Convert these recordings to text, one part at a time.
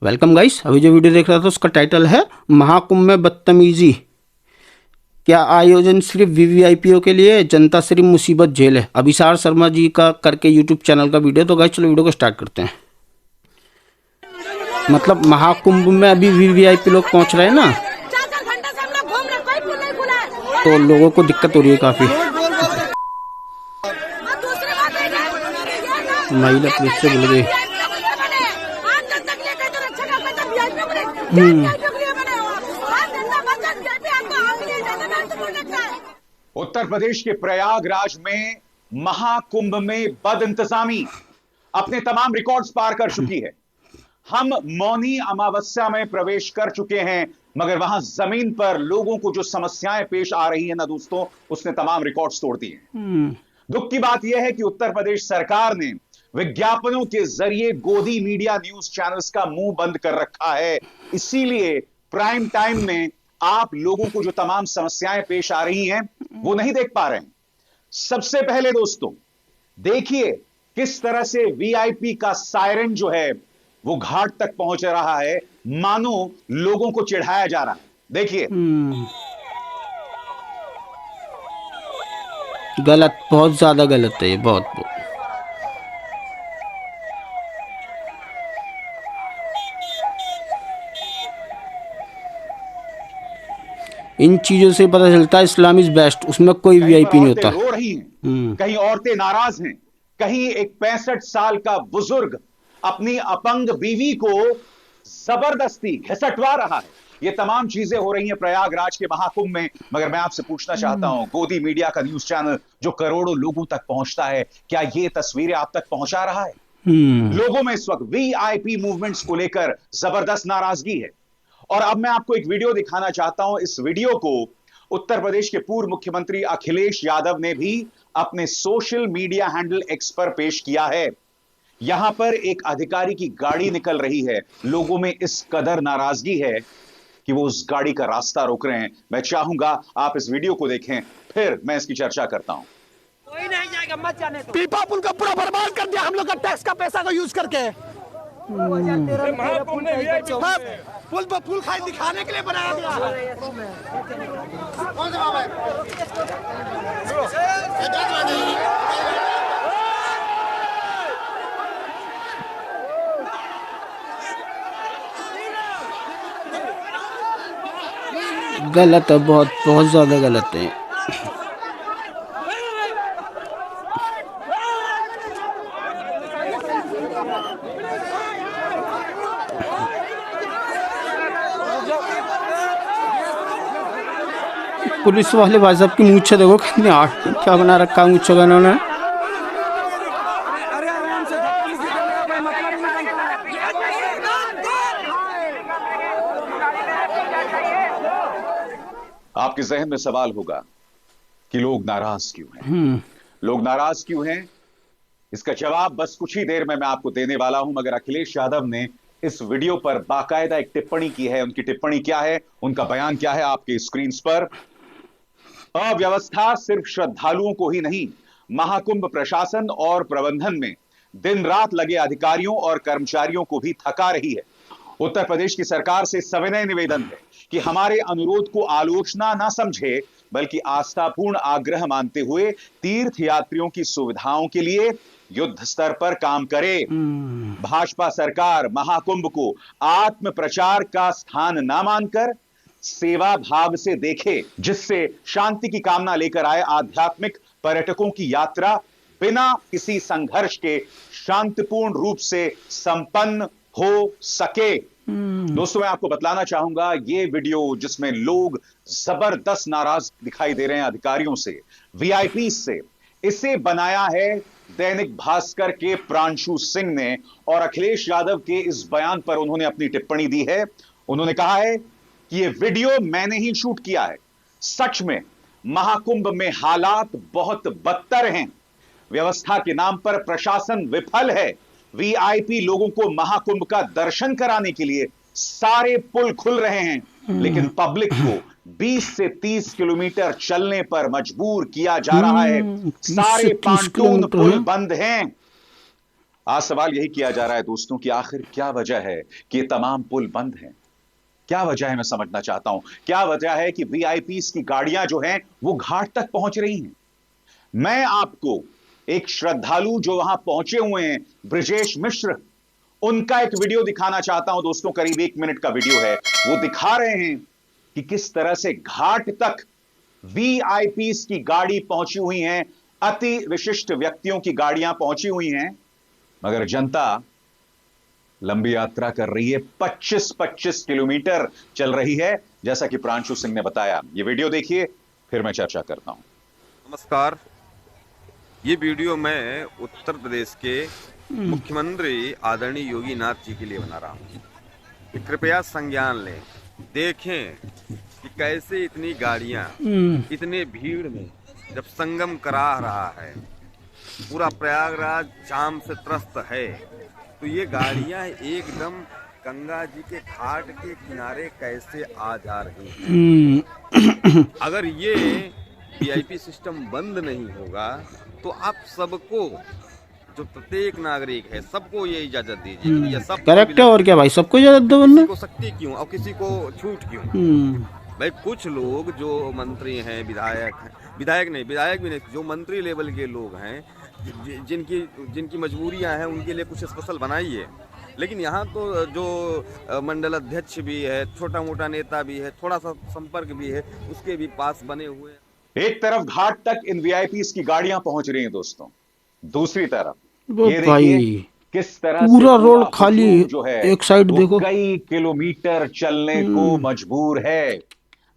Welcome guys. अभी जो video देख रहा था उसका टाइटल है महाकुंभ में बदतमीजी, क्या आयोजन सिर्फ वीवीआईपीओ के लिए, जनता सिर्फ मुसीबत झेल है। अभिसार शर्मा जी का करके यूट्यूब चैनल का वीडियो। तो गाइस चलो वीडियो को स्टार्ट करते हैं। मतलब महाकुंभ में अभी वीवीआईपी लोग पहुंच रहे हैं ना, तो लोगों को दिक्कत हो रही है काफी। महिला पुलिस से बोल गई। उत्तर प्रदेश के प्रयागराज में महाकुंभ में बदइंतजामी अपने तमाम रिकॉर्ड्स पार कर चुकी है। हम मौनी अमावस्या में प्रवेश कर चुके हैं, मगर वहां जमीन पर लोगों को जो समस्याएं पेश आ रही है ना दोस्तों, उसने तमाम रिकॉर्ड्स तोड़ दिए हैं। दुख की बात यह है कि उत्तर प्रदेश सरकार ने विज्ञापनों के जरिए गोदी मीडिया न्यूज चैनल्स का मुंह बंद कर रखा है। इसीलिए प्राइम टाइम में आप लोगों को जो तमाम समस्याएं पेश आ रही हैं वो नहीं देख पा रहे हैं। सबसे पहले दोस्तों देखिए किस तरह से वीआईपी का सायरन जो है वो घाट तक पहुंच रहा है, मानो लोगों को चिढ़ाया जा रहा है। देखिए गलत, बहुत ज्यादा गलत है ये, बहुत। इन चीजों से पता चलता है इस्लाम इज बेस्ट, उसमें कोई वीआईपी नहीं होता। रो रही हैं, कहीं औरतें नाराज हैं, कहीं एक 65 साल का बुजुर्ग अपनी अपंग बीवी को जबरदस्ती घिसटवा रहा है। ये तमाम चीजें हो रही हैं प्रयागराज के महाकुंभ में। मगर मैं आपसे पूछना चाहता हूं, गोदी मीडिया का न्यूज चैनल जो करोड़ों लोगों तक पहुंचता है, क्या ये तस्वीरें आप तक पहुंचा रहा है? लोगों में इस वक्त वीआईपी मूवमेंट्स को लेकर जबरदस्त नाराजगी है। और अब मैं आपको एक वीडियो दिखाना चाहता हूं। इस वीडियो को उत्तर प्रदेश के पूर्व मुख्यमंत्री अखिलेश यादव ने भी अपने सोशल मीडिया हैंडल एक्स पर पेश किया है। यहां पर एक अधिकारी की गाड़ी निकल रही है, लोगों में इस कदर नाराजगी है कि वो उस गाड़ी का रास्ता रोक रहे हैं। मैं चाहूंगा आप इस वीडियो को देखें, फिर मैं इसकी चर्चा करता हूं। कोई नहीं जाएगा, मत जाने दो। पीपा पुल का पूरा बर्बाद कर दिया हम लोग का टैक्स का पैसा का यूज करके। पुल पर पुल खाई दिखाने के लिए बनाया गया। कौन सा बाबा गलत है, बहुत बहुत ज्यादा गलत है। पुलिस वाले भाई साहब की मूंछ देखो कितनी आठ, क्या बना रखा है मूंछ का इन्होंने। आपके जहन में सवाल होगा कि लोग नाराज क्यों हैं? लोग नाराज क्यों हैं? इसका जवाब बस कुछ ही देर में मैं आपको देने वाला हूं। मगर अखिलेश यादव ने इस वीडियो पर बाकायदा एक टिप्पणी की है। उनकी टिप्पणी क्या है, उनका बयान क्या है, आपके स्क्रीन पर। अव्यवस्था सिर्फ श्रद्धालुओं को ही नहीं, महाकुंभ प्रशासन और प्रबंधन में दिन रात लगे अधिकारियों और कर्मचारियों को भी थका रही है। उत्तर प्रदेश की सरकार से सविनय निवेदन है कि हमारे अनुरोध को आलोचना ना समझे, बल्कि आस्थापूर्ण आग्रह मानते हुए तीर्थ यात्रियों की सुविधाओं के लिए युद्ध स्तर पर काम करे। भाजपा सरकार महाकुंभ को आत्म प्रचार का स्थान ना मानकर सेवा भाव से देखे, जिससे शांति की कामना लेकर आए आध्यात्मिक पर्यटकों की यात्रा बिना किसी संघर्ष के शांतिपूर्ण रूप से संपन्न हो सके। दोस्तों मैं आपको बतलाना चाहूंगा, ये वीडियो जिसमें लोग जबरदस्त नाराज दिखाई दे रहे हैं अधिकारियों से, वीआईपी से, इसे बनाया है दैनिक भास्कर के प्रांशु सिंह ने। और अखिलेश यादव के इस बयान पर उन्होंने अपनी टिप्पणी दी है। उन्होंने कहा है कि यह वीडियो मैंने ही शूट किया है। सच में महाकुंभ में हालात बहुत बदतर हैं। व्यवस्था के नाम पर प्रशासन विफल है। वीआईपी लोगों को महाकुंभ का दर्शन कराने के लिए सारे पुल खुल रहे हैं, लेकिन पब्लिक को 20 से 30 किलोमीटर चलने पर मजबूर किया जा रहा है। सारे पांटून पुल बंद हैं। आज सवाल यही किया जा रहा है दोस्तों कि आखिर क्या वजह है कि ये तमाम पुल बंद हैं। क्या वजह है, मैं समझना चाहता हूं। क्या वजह है कि वीआईपीज़ की गाड़ियां जो हैं वो घाट तक पहुंच रही हैं। मैं आपको एक श्रद्धालु जो वहां पहुंचे हुए हैं, ब्रिजेश मिश्र, उनका एक वीडियो दिखाना चाहता हूं दोस्तों। करीब 1 मिनट का वीडियो है। वो दिखा रहे हैं कि किस तरह से घाट तक वीआईपीज़ की गाड़ी पहुंची हुई है, अति विशिष्ट व्यक्तियों की गाड़ियां पहुंची हुई हैं, मगर जनता लंबी यात्रा कर रही है। 25-25 किलोमीटर चल रही है, जैसा कि प्रांशु सिंह ने बताया। ये वीडियो देखिए, फिर मैं चर्चा करता हूं। नमस्कार। ये वीडियो मैं उत्तर प्रदेश के मुख्यमंत्री आदरणीय योगी नाथ जी के लिए बना रहा हूँ कि कृपया संज्ञान लें, देखें कि कैसे इतनी गाड़ियाँ इतने भीड़ में जब संगम करा रहा है, पूरा प्रयागराज जाम से त्रस्त है, तो ये गाड़ियाँ एकदम गंगा जी के घाट के किनारे कैसे आ जा रही हैं। अगर ये वीआईपी सिस्टम बंद नहीं होगा तो आप सबको, जो प्रत्येक नागरिक है, सबको ये इजाजत दीजिए कि ये सब करेक्ट है। और क्या भाई, सबको इजाजत दो किसी बनने को शक्ति क्यों और किसी को छूट क्यों। भाई कुछ लोग जो मंत्री हैं, विधायक भी नहीं, जो मंत्री लेवल के लोग हैं, जिनकी मजबूरियां हैं, उनके लिए कुछ स्पेशल बनाइए। लेकिन यहाँ तो जो मंडल अध्यक्ष भी है, छोटा मोटा नेता भी है, थोड़ा सा संपर्क भी है, उसके भी पास बने हुए। एक तरफ घाट तक इन वीआईपीज़ की गाड़ियां पहुंच रही हैं दोस्तों, दूसरी तरफ वो ये भाई देखिए किस तरह से पूरा रोड खाली, हुजूम जो है एक साइड वो देखो। कई किलोमीटर चलने को मजबूर है। मैं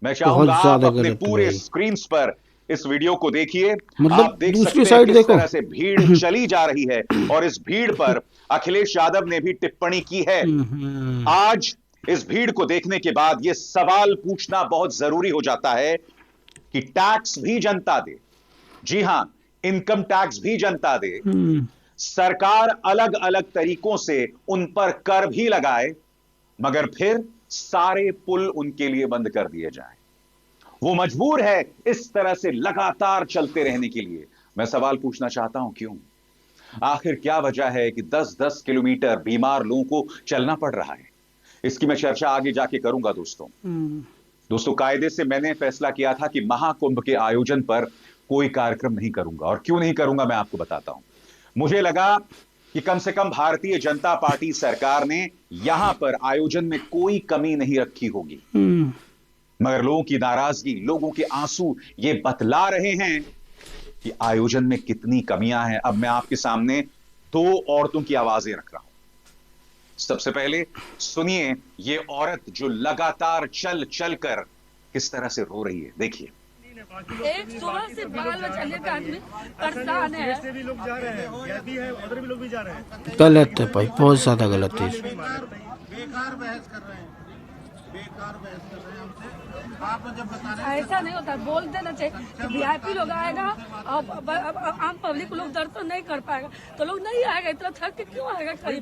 बहुत चाहूंगा आप ज्यादा अपने गलत है पूरे भाई। स्क्रीन पर इस वीडियो को देखिए। मतलब आप देख दूसरी सकते हैं साइड किस देखो। तरह से भीड़ चली जा रही है, और इस भीड़ पर अखिलेश यादव ने भी टिप्पणी की है। आज इस भीड़ को देखने के बाद यह सवाल पूछना बहुत जरूरी हो जाता है कि टैक्स भी जनता दे। जी हां, इनकम टैक्स भी जनता दे। सरकार अलग अलग तरीकों से उन पर कर भी लगाए, मगर फिर सारे पुल उनके लिए बंद कर दिए जाएं। वो मजबूर है इस तरह से लगातार चलते रहने के लिए। मैं सवाल पूछना चाहता हूं, क्यों? आखिर क्या वजह है कि 10-10 किलोमीटर बीमार लोगों को चलना पड़ रहा है? इसकी मैं चर्चा आगे जाके करूंगा दोस्तों, कायदे से मैंने फैसला किया था कि महाकुंभ के आयोजन पर कोई कार्यक्रम नहीं करूंगा। और क्यों नहीं करूंगा, मैं आपको बताता हूं। मुझे लगा कि कम से कम भारतीय जनता पार्टी सरकार ने यहां पर आयोजन में कोई कमी नहीं रखी होगी, मगर लोगों की नाराजगी, लोगों के आंसू ये बतला रहे हैं कि आयोजन में कितनी कमियां हैं। अब मैं आपके सामने 2 औरतों की आवाजें रख रहा हूं। सबसे पहले सुनिए ये औरत जो लगातार चल चल कर किस तरह से रो रही है, देखिए। एक सुबह से बाल बचाने का आदमी परेशान है। से भी लोग जा रहे हैं, ये भी है, उधर भी लोग भी जा रहे हैं। गलत है भाई, बहुत ज्यादा गलत है। बेकार बहस कर रहे हैं, बेकार बहस कर रहे हैं हमसे। आप जब बता रहे हैं ऐसा नहीं होता, बोल देना चाहिए। वीआईपी लोग आएगा और आम पब्लिक लोग दर्शन नहीं कर पाएगा तो लोग नहीं आएगा। इतना थक के क्यों आएगा? करीब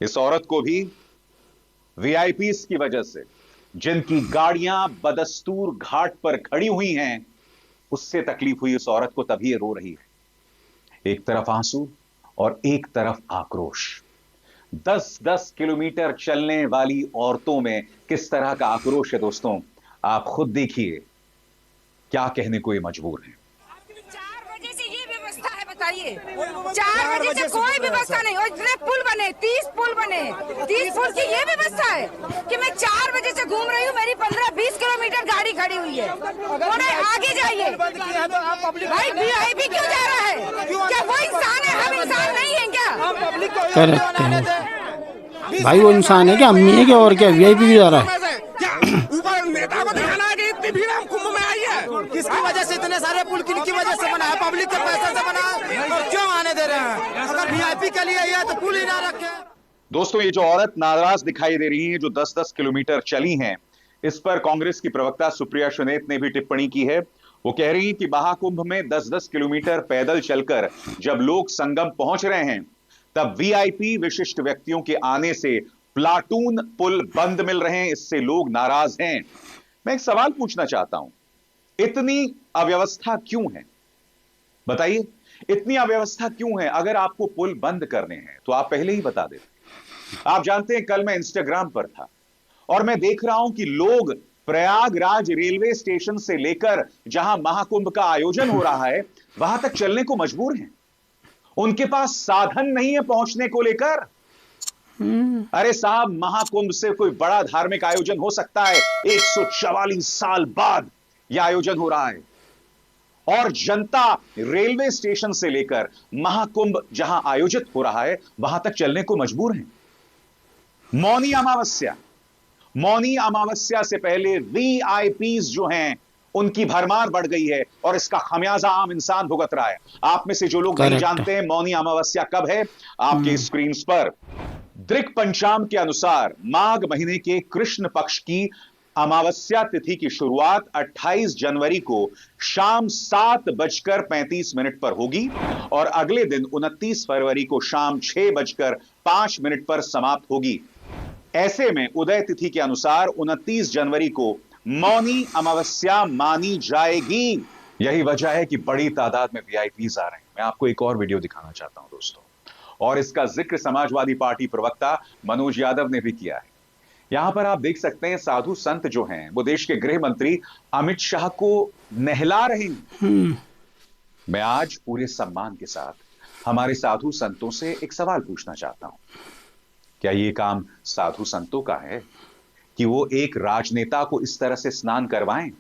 इस औरत को भी वीआईपीज़ की वजह से, जिनकी गाड़ियां बदस्तूर घाट पर खड़ी हुई हैं, उससे तकलीफ हुई। इस औरत को तभी ये रो रही है। एक तरफ आंसू और एक तरफ आक्रोश। 10-10 किलोमीटर चलने वाली औरतों में किस तरह का आक्रोश है दोस्तों, आप खुद देखिए। क्या कहने को ये मजबूर है। 4 बजे से ये व्यवस्था है, बताइए। 4 बजे से कोई व्यवस्था नहीं। और इतने पुल बने, 30 पुल बने, 30 पुल की ये व्यवस्था है कि मैं 4 बजे से घूम रही हूँ। मेरी 15-20 किलोमीटर गाड़ी खड़ी हुई है। थोड़े आगे जाइए। भाई वीआईपी क्यों जा रहा है? क्या वो इंसान है? हम इंसान नहीं है क्या? करेक्ट है भाई, वो इंसान है क्या, हम नहीं है क्या? और क्या वीआईपी भी जा रहा है? ऊपर नेता को दिखाना है कि इतनी भीड़ हम कुंभ में आई है। किसकी वजह से इतने सारे पुल किनकी वजह से बना है? पब्लिक के पैसे से बना है। और क्यों आने दे रहे हैं? अगर वीआईपी के लिए है तो पुल ही ना रखे। दोस्तों, ये जो औरत नाराज दिखाई दे रही है, जो 10-10 किलोमीटर चली हैं, इस पर कांग्रेस की प्रवक्ता सुप्रिया सुनेत ने भी टिप्पणी की है। वो कह रही है कि महाकुंभ में 10-10 किलोमीटर पैदल चलकर जब लोग संगम पहुंच रहे हैं, तब वीआईपी विशिष्ट व्यक्तियों के आने से प्लाटून पुल बंद मिल रहे हैं। इससे लोग नाराज हैं। मैं एक सवाल पूछना चाहता हूं, इतनी अव्यवस्था क्यों है? बताइए। इतनी अव्यवस्था क्यों है? अगर आपको पुल बंद करने हैं तो आप पहले ही बता देते। आप जानते हैं, कल मैं इंस्टाग्राम पर था और मैं देख रहा हूं कि लोग प्रयागराज रेलवे स्टेशन से लेकर जहां महाकुंभ का आयोजन हो रहा है वहां तक चलने को मजबूर हैं। उनके पास साधन नहीं है पहुंचने को लेकर। अरे साहब, महाकुंभ से कोई बड़ा धार्मिक आयोजन हो सकता है? 144 साल बाद यह आयोजन हो रहा है और जनता रेलवे स्टेशन से लेकर महाकुंभ जहां आयोजित हो रहा है वहां तक चलने को मजबूर हैं। मौनी अमावस्या से पहले वीआईपीज जो हैं उनकी भरमार बढ़ गई है और इसका खमियाजा आम इंसान भुगत रहा है। आप में से जो लोग नहीं जानते हैं मौनी अमावस्या कब है, आपके स्क्रीन पर दृक पंचांग के अनुसार माघ महीने के कृष्ण पक्ष की अमावस्या तिथि की शुरुआत 28 जनवरी को शाम 7:35 पर होगी और अगले दिन 29 फरवरी को शाम 6:05 पर समाप्त होगी। ऐसे में उदय तिथि के अनुसार 29 जनवरी को मौनी अमावस्या मानी जाएगी। यही वजह है कि बड़ी तादाद में वीआईपीज आ रहे हैं। मैं आपको एक और वीडियो दिखाना चाहता हूं दोस्तों, और इसका जिक्र समाजवादी पार्टी प्रवक्ता मनोज यादव ने भी किया है। यहां पर आप देख सकते हैं साधु संत जो हैं वो देश के गृह मंत्री अमित शाह को नहला रहे हैं। मैं आज पूरे सम्मान के साथ हमारे साधु संतों से एक सवाल पूछना चाहता हूं, क्या ये काम साधु संतों का है कि वो एक राजनेता को इस तरह से स्नान करवाएं?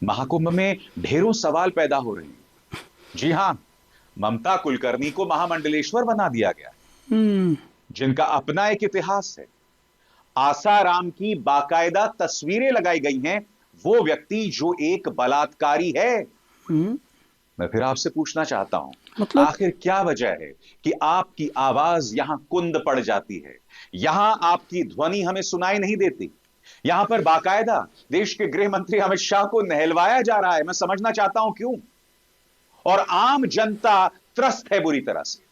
महाकुंभ में ढेरों सवाल पैदा हो रहे हैं। जी हां, ममता कुलकर्णी को महामंडलेश्वर बना दिया गया, जिनका अपना एक इतिहास है। आसाराम की बाकायदा तस्वीरें लगाई गई हैं, वो व्यक्ति जो एक बलात्कारी है। मैं फिर आपसे पूछना चाहता हूं, मतलब आखिर क्या वजह है कि आपकी आवाज यहां कुंद पड़ जाती है, यहां आपकी ध्वनि हमें सुनाई नहीं देती? यहां पर बाकायदा देश के गृह मंत्री अमित शाह को नहलवाया जा रहा है। मैं समझना चाहता हूं क्यों, और आम जनता त्रस्त है बुरी तरह से।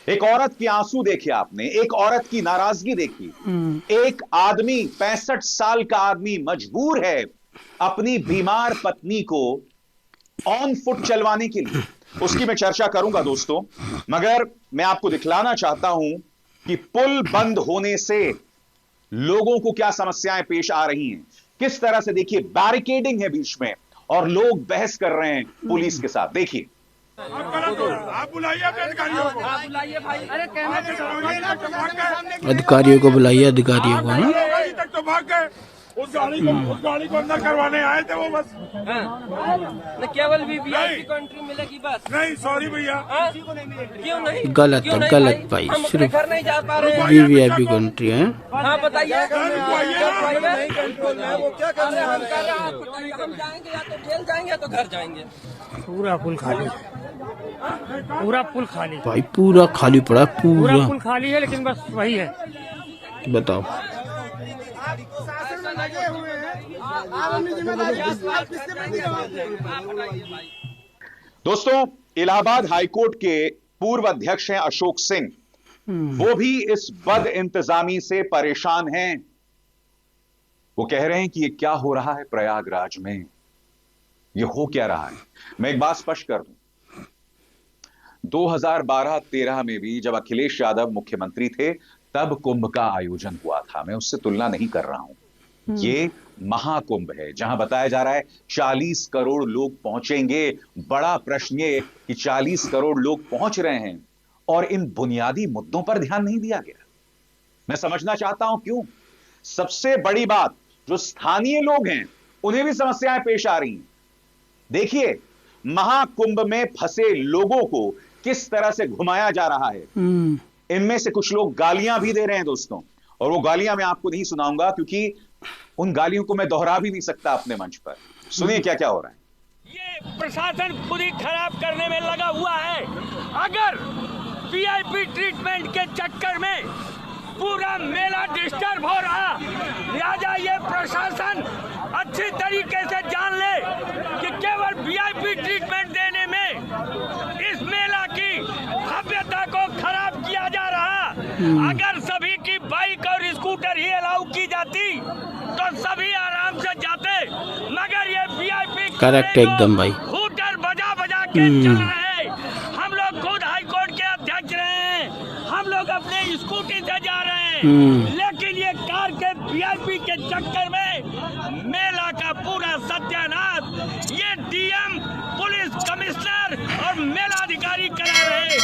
एक औरत के आंसू देखे आपने, एक औरत की नाराजगी देखी। एक आदमी 65 साल का आदमी मजबूर है अपनी बीमार पत्नी को ऑन फुट चलवाने के लिए। उसकी मैं चर्चा करूंगा दोस्तों, मगर मैं आपको दिखलाना चाहता हूं कि पुल बंद होने से लोगों को क्या समस्याएं पेश आ रही हैं। किस तरह से देखिए बैरिकेडिंग है बीच में और लोग बहस कर रहे हैं पुलिस के साथ। देखिए, आप बुलाइए अधिकारियों को, बुलाइए भाई। अरे अधिकारियों को बुलाइए, अधिकारियों को। तक तो भाग गए। उस गाड़ी को अंदर करवाने आए थे वो बस। न केवल वीवीआईपी को एंट्री मिलेगी बस। नहीं, सॉरी भैया, क्यों नहीं? गलत है, गलत भाई। सिर्फ घर नहीं जा पा रहे हैं, वीवीआईपी को एंट्री है। हाँ बताइए, नहीं कंट्रोल है वो, क्या कर रहे हैं? हम जाएंगे या तो जेल जाएंगे या तो घर जाएंगे। पूरा पुल खाली, पूरा पुल खाली भाई, पूरा खाली पड़ा है, पूरा पुल खाली है। लेकिन बस वही है, बताओ। दोस्तों, इलाहाबाद हाईकोर्ट के पूर्व अध्यक्ष हैं अशोक सिंह, वो भी इस बद इंतजामी से परेशान हैं। वो कह रहे हैं कि ये क्या हो रहा है प्रयागराज में, ये हो क्या रहा है। मैं एक बात स्पष्ट कर दूं, 2012-13 में भी जब अखिलेश यादव मुख्यमंत्री थे तब कुंभ का आयोजन हुआ था। मैं उससे तुलना नहीं कर रहा हूं। ये महाकुंभ है जहां बताया जा रहा है 40 करोड़ लोग पहुंचेंगे। बड़ा प्रश्न ये कि 40 करोड़ लोग पहुंच रहे हैं और इन बुनियादी मुद्दों पर ध्यान नहीं दिया गया। मैं समझना चाहता हूं क्यों। सबसे बड़ी बात, जो स्थानीय लोग हैं उन्हें भी समस्याएं पेश आ रही हैं। देखिए, महाकुंभ में फंसे लोगों को किस तरह से घुमाया जा रहा है। इनमें से कुछ लोग गालियां भी दे रहे हैं दोस्तों, और वो गालियां मैं आपको नहीं सुनाऊंगा क्योंकि उन गालियों को मैं दोहरा भी नहीं सकता अपने मंच पर। सुनिए क्या क्या हो रहा है। ये प्रशासन खुद ही खराब करने में लगा हुआ है। अगर वीआईपी ट्रीटमेंट के चक्कर में पूरा मेला डिस्टर्ब हो रहा, लिहाजा ये प्रशासन अच्छी तरीके से जान ले कि केवल वीआईपी ट्रीटमेंट देने में इस मेला की भव्यता को खराब किया जा रहा। अगर सभी की बाइक और स्कूटर ही अलाउ की जाती तो सभी आराम से जाते, मगर ये वीआईपी करेक्ट एकदम भाई। हूटर बजा बजा के चल रहे हैं। लेकिन ये कार के वीआईपी के चक्कर में मेला का पूरा सत्यानाश ये डीएम, पुलिस कमिश्नर और मेला अधिकारी करा रहे।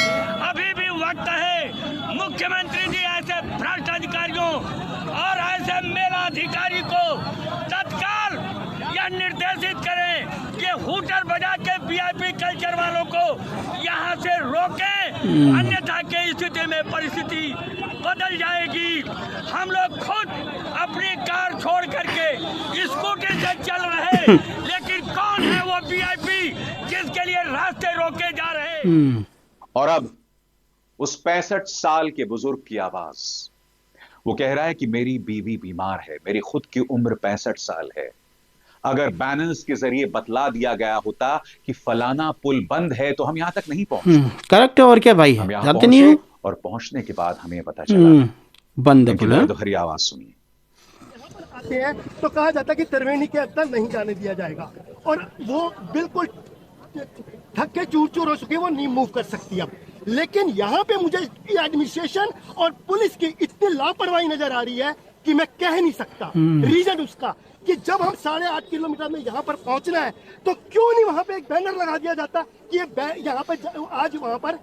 अभी भी वक्त है मुख्यमंत्री जी ऐसे भ्रष्ट अधिकारियों और ऐसे मेला अधिकारी को तत्काल यह निर्देशित करें कि हूटर बजा के वीआईपी कल्चर वालों को यहाँ से रोकें, अन्यथा की स्थिति में परिस्थिति बदल जाएगी। हम लोग खुद अपनी कार छोड़ करके स्कूटी से चल रहे, लेकिन कौन है वो वीआईपी जिसके लिए रास्ते रोके जा रहे। और अब उस 65 साल के बुजुर्ग की आवाज, वो कह रहा है कि मेरी बीवी बीमार है, मेरी खुद की उम्र 65 साल है। अगर बैनर्स के जरिए बतला दिया गया होता कि फलाना पुल बंद है तो हम यहां तक नहीं पहुंचे। करेक्ट है, और क्या भाई, हम यहाँ जाते नहीं हो। और पहुंचने के बाद हमें पता चला बंद पुल है। तो हरी आवाज सुनिए। आते हैं तो कहा जाता है कि त्रिवेणी के अंदर नहीं जाने दिया जाएगा, और वो बिल्कुल थक्के चूर चूर हो चुके, वो नहीं मूव कर सकती अब। लेकिन यहाँ पे मुझे एडमिनिस्ट्रेशन और पुलिस की इतनी लापरवाही नजर आ रही है कि मैं कह नहीं सकता। रीजन उसका कि जब हम 8.5 किलोमीटर में यहाँ पर पहुंचना है तो क्यों नहीं वहाँ पे एक बैनर लगा दिया जाता कि ये यहाँ पर आज वहाँ पर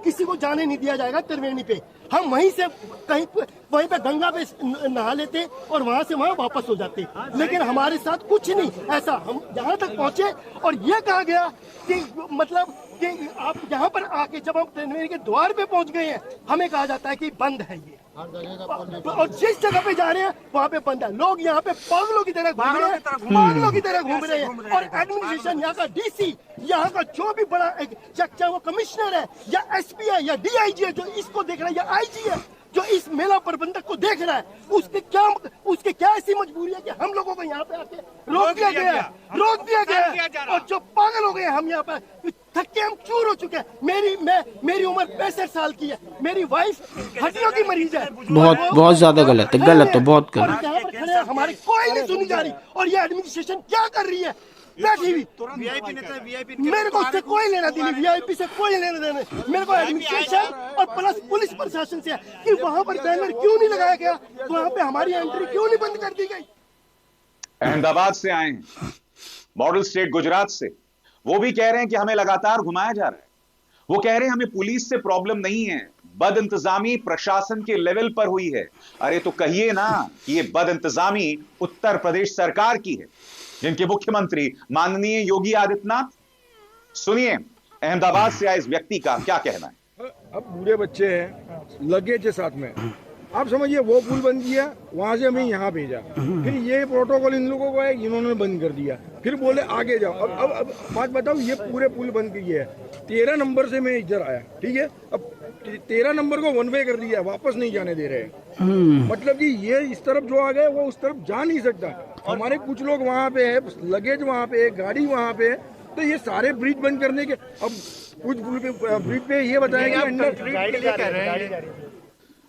किसी को जाने नहीं दिया जाएगा त्रिवेणी पे। हम वहीं से कहीं वहीं पे गंगा पे नहा लेते और वहां से वहां वापस हो जाते, लेकिन हमारे साथ कुछ नहीं ऐसा। हम यहाँ तक पहुंचे और ये कहा गया कि मतलब कि आप यहाँ पर आके जब हम त्रिवेणी के द्वार पे पहुंच गए हैं, हमें कहा जाता है कि बंद है ये, और जिस जगह पे जा रहे हैं वहाँ पे बंद है। लोग यहाँ पे पागलों की तरह घूम रहे हैं, पागलों की तरह घूम रहे हैं। और एडमिनिस्ट्रेशन यहाँ का डीसी, यहाँ का जो भी बड़ा चाहे वो कमिश्नर है या एसपी है या डीआईजी है जो इसको देख रहा है, या आईजी है जो इस मेला प्रबंधक को देख रहा है, उसके क्या ऐसी मजबूरी है कि हम लोगों को यहाँ पे आके रोक दिया गया। और जो पागल हो गए हम यहाँ पे थके, हम चूर हो चुके हैं। मेरी उम्र 65 साल की है, मेरी वाइफ हड्डियों की मरीज है। बहुत ज्यादा गलत है, गलत तो बहुत गलत। और यहाँ पर खड़े हैं, हमारी कोई नहीं सुनी जा रही, और ये एडमिनिस्ट्रेशन क्या कर रही है बैठी हुई। मेरे को उससे कोई लेना देना, वीआईपी से कोई लेना देना, मेरे को एडमिनिस्ट्रेशन और प्लस पुलिस प्रशासन से कि वहाँ पर बैनर क्यों नहीं लगाया गया, वहाँ पे हमारी एंट्री क्यों नहीं बंद कर दी गई। अहमदाबाद से आए हैं, मॉडल स्टेट गुजरात से, वो भी कह रहे हैं कि हमें लगातार घुमाया जा रहा है। वो कह रहे हैं हमें पुलिस से प्रॉब्लम नहीं है, बद इंतजामी प्रशासन के लेवल पर हुई है। अरे तो कहिए ना कि ये बद इंतजामी उत्तर प्रदेश सरकार की है, जिनके मुख्यमंत्री माननीय योगी आदित्यनाथ। सुनिए अहमदाबाद से आए इस व्यक्ति का क्या कहना है। अब बूढ़े बच्चे हैं, लगेज है साथ में, आप समझिए वो पुल बंद किया, वहां से हमें यहाँ भेजा, फिर ये प्रोटोकॉल इन लोगों को है, इन्होंने बंद कर दिया, फिर बोले आगे जाओ। अब बात बताओ, ये पूरे पुल बंद किए है। 13 नंबर से मैं इधर आया, ठीक है, अब 13 नंबर को 1 वे कर दिया, वापस नहीं जाने दे रहे। मतलब कि ये इस तरफ जो आ गए वो उस तरफ जा नहीं सकता। हमारे कुछ लोग वहाँ पे है, लगेज वहाँ पे है, गाड़ी वहाँ पे है, तो ये सारे ब्रिज बंद करने के। अब कुछ ब्रिज पे ये बताया कि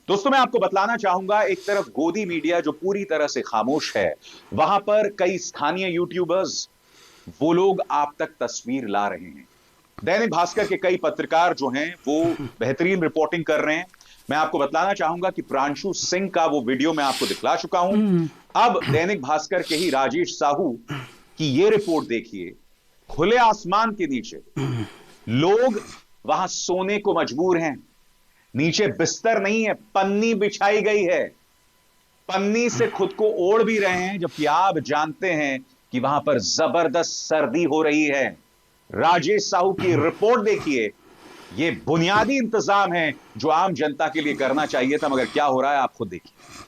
दोस्तों मैं आपको बतलाना चाहूंगा, एक तरफ गोदी मीडिया जो पूरी तरह से खामोश है, वहां पर कई स्थानीय यूट्यूबर्स वो लोग आप तक तस्वीर ला रहे हैं। दैनिक भास्कर के कई पत्रकार जो हैं वो बेहतरीन रिपोर्टिंग कर रहे हैं। मैं आपको बतलाना चाहूंगा कि प्रांशु सिंह का वो वीडियो मैं आपको दिखला चुका हूं। अब दैनिक भास्कर के ही राजेश साहू की ये रिपोर्ट देखिए। खुले आसमान के नीचे लोग वहां सोने को मजबूर हैं, नीचे बिस्तर नहीं है, पन्नी बिछाई गई है, पन्नी से खुद को ओढ़ भी रहे हैं, जबकि आप जानते हैं कि वहां पर जबरदस्त सर्दी हो रही है। राजेश साहू की रिपोर्ट देखिए, ये बुनियादी इंतजाम है जो आम जनता के लिए करना चाहिए था, मगर क्या हो रहा है आप खुद देखिए।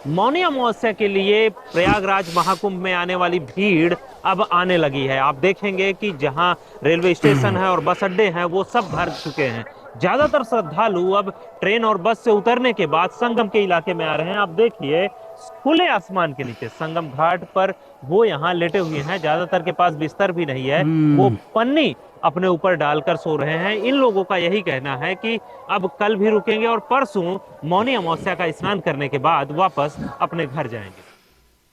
मौनी अमावस्या के लिए प्रयागराज महाकुंभ में आने वाली भीड़ अब आने लगी है। आप देखेंगे कि जहां रेलवे स्टेशन है और बस अड्डे हैं वो सब भर चुके हैं। ज्यादातर श्रद्धालु अब ट्रेन और बस से उतरने के बाद संगम के इलाके में आ रहे हैं। आप देखिए खुले आसमान के नीचे संगम घाट पर वो यहाँ लेटे हुए हैं, ज्यादातर के पास बिस्तर भी नहीं है, वो पन्नी अपने ऊपर डालकर सो रहे हैं। इन लोगों का यही कहना है कि अब कल भी रुकेंगे और परसों मौनी अमावस्या का स्नान करने के बाद वापस अपने घर जाएंगे।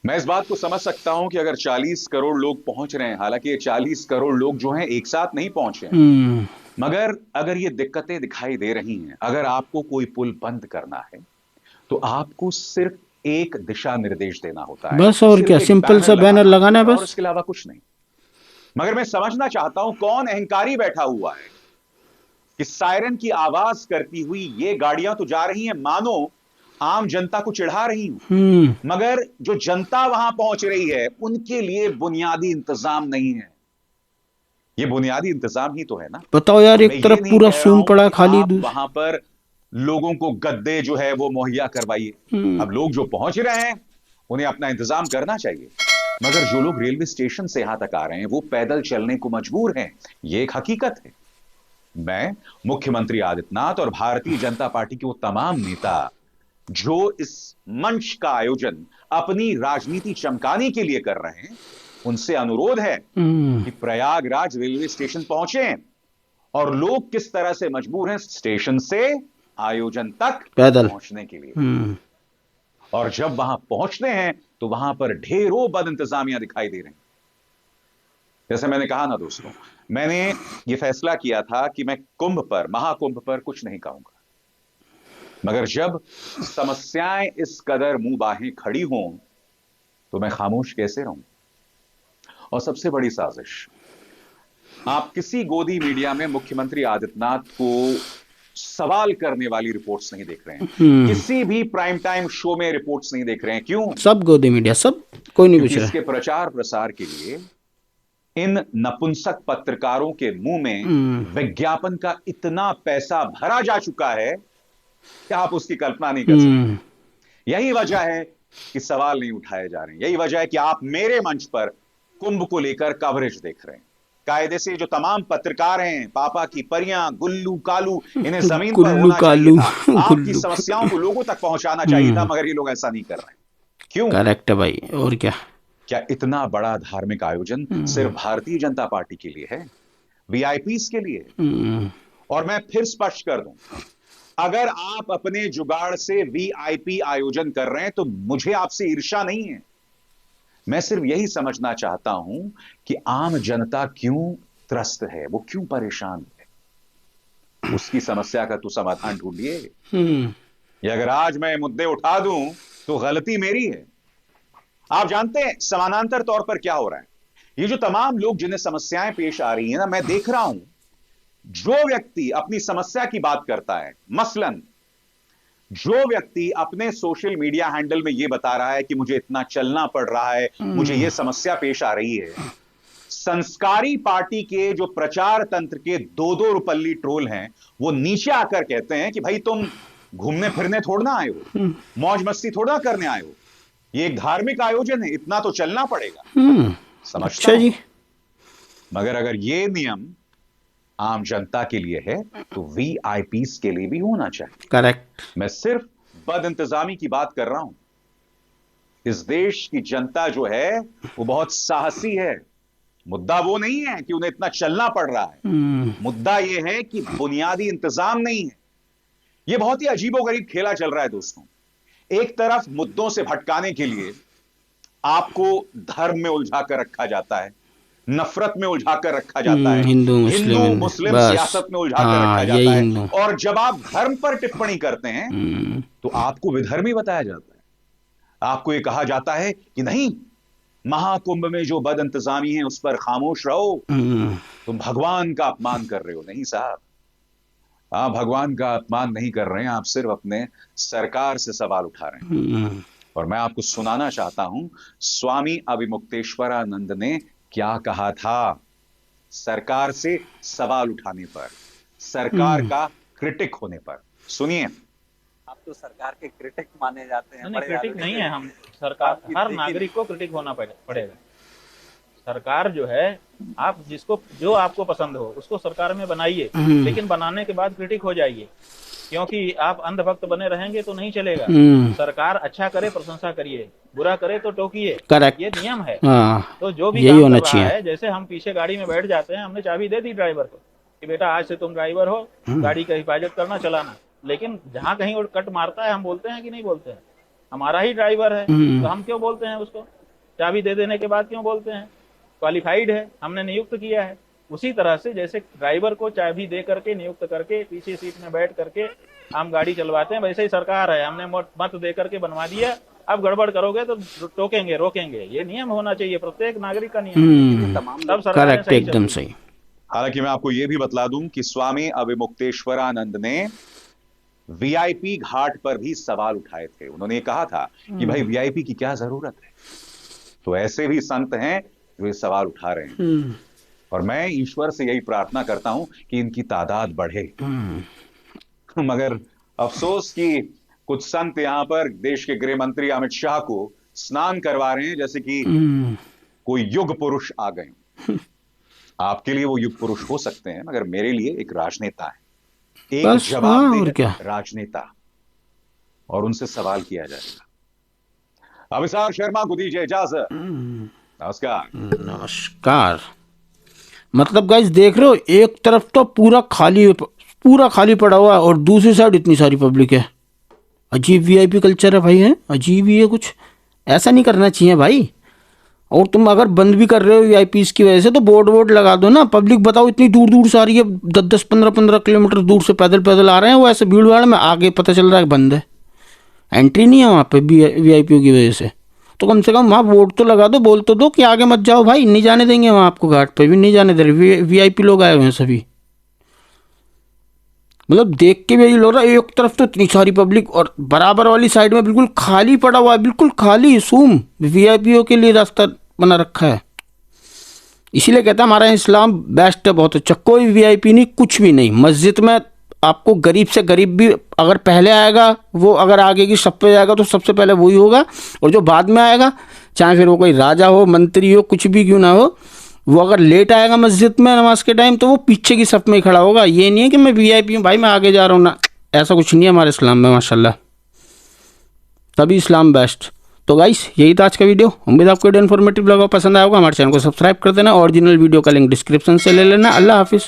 मैं इस बात को समझ सकता हूं कि अगर 40 करोड़ लोग पहुंच रहे हैं, हालांकि ये 40 करोड़ लोग जो हैं एक साथ नहीं पहुंचे हैं, मगर अगर ये दिक्कतें दिखाई दे रही हैं, अगर आपको कोई पुल बंद करना है तो आपको सिर्फ एक दिशा निर्देश देना होता है, बस, और सिर्फ क्या, एक सिंपल सा बैनर लगाना है और बस। उसके अलावा कुछ नहीं। मगर मैं समझना चाहता हूं कौन अहंकारी बैठा हुआ है कि सायरन की आवाज करती हुई ये गाड़ियां तो जा रही हैं, मानो आम जनता को चिढ़ा रही हूं, मगर जो जनता वहां पहुंच रही है उनके लिए बुनियादी इंतजाम नहीं है। ये बुनियादी इंतजाम ही तो है ना। बताओ यार, मैं एक ये तरफ नहीं पूरा कह रहा सून हूं पड़ा कि खाली आप वहां पर लोगों को गद्दे जो है वो मुहैया करवाइए। अब लोग जो पहुंच रहे हैं उन्हें अपना इंतजाम करना चाहिए, मगर जो लोग रेलवे स्टेशन से यहां तक आ रहे हैं वो पैदल चलने को मजबूर हैं। ये एक हकीकत है। मैं मुख्यमंत्री आदित्यनाथ और भारतीय जनता पार्टी के वो तमाम नेता जो इस मंच का आयोजन अपनी राजनीति चमकाने के लिए कर रहे हैं, उनसे अनुरोध है कि प्रयागराज रेलवे स्टेशन पहुंचे और लोग किस तरह से मजबूर हैं स्टेशन से आयोजन तक पैदल पहुंचने के लिए। और जब वहां पहुंचते हैं तो वहां पर ढेरों बद इंतजामियां दिखाई दे रही हैं। जैसे मैंने कहा ना दोस्तों, मैंने यह फैसला किया था कि मैं कुंभ पर, महाकुंभ पर कुछ नहीं कहूंगा, मगर जब समस्याएं इस कदर मुंह बाहें खड़ी हों तो मैं खामोश कैसे रहूं। और सबसे बड़ी साजिश, आप किसी गोदी मीडिया में मुख्यमंत्री आदित्यनाथ को सवाल करने वाली रिपोर्ट्स नहीं देख रहे हैं, किसी भी प्राइम टाइम शो में रिपोर्ट्स नहीं देख रहे हैं। क्यों? सब गोदी मीडिया, सब, कोई नहीं पूछ रहा। इसके प्रचार प्रसार के लिए इन नपुंसक पत्रकारों के मुंह में विज्ञापन का इतना पैसा भरा जा चुका है कि आप उसकी कल्पना नहीं कर सकते। यही वजह है कि सवाल नहीं उठाए जा रहे हैं। यही वजह है कि आप मेरे मंच पर कुंभ को लेकर कवरेज देख रहे हैं। कायदे से जो तमाम पत्रकार हैं, पापा की परियां, गुल्लू कालू, इन्हें जमीन पर होना चाहिए था। आपकी समस्याओं को लोगों तक पहुंचाना चाहिए था, मगर ये लोग ऐसा नहीं कर रहे हैं। क्यों? करेक्ट है भाई, और क्या इतना बड़ा धार्मिक आयोजन सिर्फ भारतीय जनता पार्टी के लिए है, वीआईपीज के लिए? और मैं फिर स्पष्ट कर दूं, अगर आप अपने जुगाड़ से वीआईपी आयोजन कर रहे हैं तो मुझे आपसे ईर्ष्या नहीं है। मैं सिर्फ यही समझना चाहता हूं कि आम जनता क्यों त्रस्त है, वो क्यों परेशान है, उसकी समस्या का तो समाधान ढूंढिए। ये अगर आज मैं मुद्दे उठा दूं तो गलती मेरी है। आप जानते हैं समानांतर तौर पर क्या हो रहा है? ये जो तमाम लोग जिन्हें समस्याएं पेश आ रही हैं ना, मैं देख रहा हूं जो व्यक्ति अपनी समस्या की बात करता है, मसलन जो व्यक्ति अपने सोशल मीडिया हैंडल में यह बता रहा है कि मुझे इतना चलना पड़ रहा है, मुझे यह समस्या पेश आ रही है, संस्कारी पार्टी के जो प्रचार तंत्र के 2-2 रुपल्ली ट्रोल हैं, वो नीचे आकर कहते हैं कि भाई तुम घूमने फिरने थोड़ा आए हो, मौज मस्ती थोड़ा करने आए हो, ये एक धार्मिक आयोजन है, इतना तो चलना पड़ेगा। समझता हूं, मगर अगर ये नियम आम जनता के लिए है तो वीआईपीज के लिए भी होना चाहिए। करेक्ट। मैं सिर्फ बद इंतजामी की बात कर रहा हूं। इस देश की जनता जो है वो बहुत साहसी है। मुद्दा वो नहीं है कि उन्हें इतना चलना पड़ रहा है, मुद्दा ये है कि बुनियादी इंतजाम नहीं है। ये बहुत ही अजीबोगरीब खेला चल रहा है दोस्तों। एक तरफ मुद्दों से भटकाने के लिए आपको धर्म में उलझा कर रखा जाता है, नफरत में उलझा कर रखा जाता है, हिंदू मुस्लिम सियासत में उलझा कर रखा जाता है, और जब आप धर्म पर टिप्पणी करते हैं तो आपको विधर्मी बताया जाता है। आपको यह कहा जाता है कि नहीं, महाकुंभ में जो बद इंतजामी है उस पर खामोश रहो, तुम भगवान का अपमान कर रहे हो। नहीं साहब, आप भगवान का अपमान नहीं कर रहे हैं, आप सिर्फ अपने सरकार से सवाल उठा रहे हैं। और मैं आपको सुनाना चाहता हूं स्वामी अविमुक्तेश्वरानंद ने क्या कहा था सरकार से सवाल उठाने पर, सरकार का क्रिटिक होने पर। सुनिए। आप तो सरकार के क्रिटिक माने जाते हैं। नहीं, क्रिटिक नहीं है हम। सरकार, हर नागरिक को क्रिटिक होना पड़ेगा। सरकार जो है, आप जिसको जो आपको पसंद हो उसको सरकार में बनाइए, लेकिन बनाने के बाद क्रिटिक हो जाइए, क्योंकि आप अंधभक्त बने रहेंगे तो नहीं चलेगा। सरकार अच्छा करे प्रशंसा करिए, बुरा करे तो टोकिए, ये नियम है। तो जो भी काम कर रहा है, जैसे हम पीछे गाड़ी में बैठ जाते हैं, हमने चाबी दे दी ड्राइवर को कि बेटा आज से तुम ड्राइवर हो, गाड़ी का हिफाजत करना, चलाना। लेकिन जहाँ कहीं वो कट मारता है हम बोलते हैं कि नहीं बोलते हैं? हमारा ही ड्राइवर है तो हम क्यों बोलते हैं उसको? चाबी दे देने के बाद क्यों बोलते हैं? क्वालिफाइड है, हमने नियुक्त किया है। उसी तरह से जैसे ड्राइवर को चाबी दे करके नियुक्त करके पीछे सीट में बैठ करके हम गाड़ी चलवाते हैं, वैसे ही सरकार है, हमने मत दे करके बनवा दिया, अब गड़बड़ करोगे तो टोकेंगे, रोकेंगे। ये नियम होना चाहिए, प्रत्येक नागरिक का नियम। तब सरकार करेक्ट, एकदम सही। हालांकि मैं आपको यह भी बतला दूं कि स्वामी अविमुक्तेश्वरानंद ने वीआईपी घाट पर भी सवाल उठाए थे। उन्होंने ये कहा था कि भाई वीआईपी की क्या जरूरत है। तो ऐसे भी संत हैं जो ये सवाल उठा रहे हैं, और मैं ईश्वर से यही प्रार्थना करता हूं कि इनकी तादाद बढ़े। मगर अफसोस कि कुछ संत यहां पर देश के गृह मंत्री अमित शाह को स्नान करवा रहे हैं जैसे कि कोई युग पुरुष आ गए। आपके लिए वो युग पुरुष हो सकते हैं, मगर मेरे लिए एक राजनेता है, एक जवाबदेह राजनेता, और उनसे सवाल किया जाएगा। अभिसार शर्मा को दीजिए इजाजत। नमस्कार। नमस्कार। मतलब गाइस देख रहे हो, एक तरफ तो पूरा खाली पड़ा हुआ है और दूसरी साइड इतनी सारी पब्लिक है। अजीब वीआईपी कल्चर है भाई, है अजीब ही है कुछ। ऐसा नहीं करना चाहिए भाई। और तुम अगर बंद भी कर रहे हो वीआईपीज़ की वजह से तो बोर्ड लगा दो ना। पब्लिक बताओ इतनी दूर से आ रही है, 10-10, 15-15 किलोमीटर दूर से पैदल आ रहे हैं, वो ऐसे भीड़ भाड़ में आगे पता चल रहा है बंद है, एंट्री नहीं है वहाँ पे वीआईपी की वजह से। तो कम से कम वहाँ बोर्ड तो लगा दो, बोल तो दो कि आगे मत जाओ भाई, नहीं जाने देंगे वहाँ आपको, घाट पे भी नहीं जाने दे रहे, वीआईपी लोग आए हुए हैं सभी। मतलब देख के भी यही लग रहा है, एक तरफ तो इतनी सारी पब्लिक और बराबर वाली साइड में बिल्कुल खाली पड़ा हुआ है, बिल्कुल खाली सूम, वीआईपीओ के लिए रास्ता बना रखा है। इसीलिए कहता है हमारा इस्लाम बेस्ट है, बहुत अच्छा। कोई वीआईपी नहीं, कुछ भी नहीं। मस्जिद में आपको गरीब से गरीब भी अगर पहले आएगा, वो अगर आगे की सब पे जाएगा तो सबसे पहले वही होगा, और जो बाद में आएगा, चाहे फिर वो कोई राजा हो, मंत्री हो, कुछ भी क्यों ना हो, वो अगर लेट आएगा मस्जिद में नमाज के टाइम तो वो पीछे की सफ में ही खड़ा होगा। ये नहीं है कि मैं वीआईपी हूँ भाई, मैं आगे जा रहा हूँ ना, ऐसा कुछ नहीं है हमारे इस्लाम में माशाल्लाह। तभी इस्लाम बेस्ट। तो गाइस यही था आज का वीडियो। उम्मीद आपको इन्फॉर्मेटिव लगा, पसंद आया होगा। हमारे चैनल को सब्सक्राइब कर देना, ओरिजिनल वीडियो का लिंक डिस्क्रिप्शन से ले लेना। अल्लाह हाफिज़।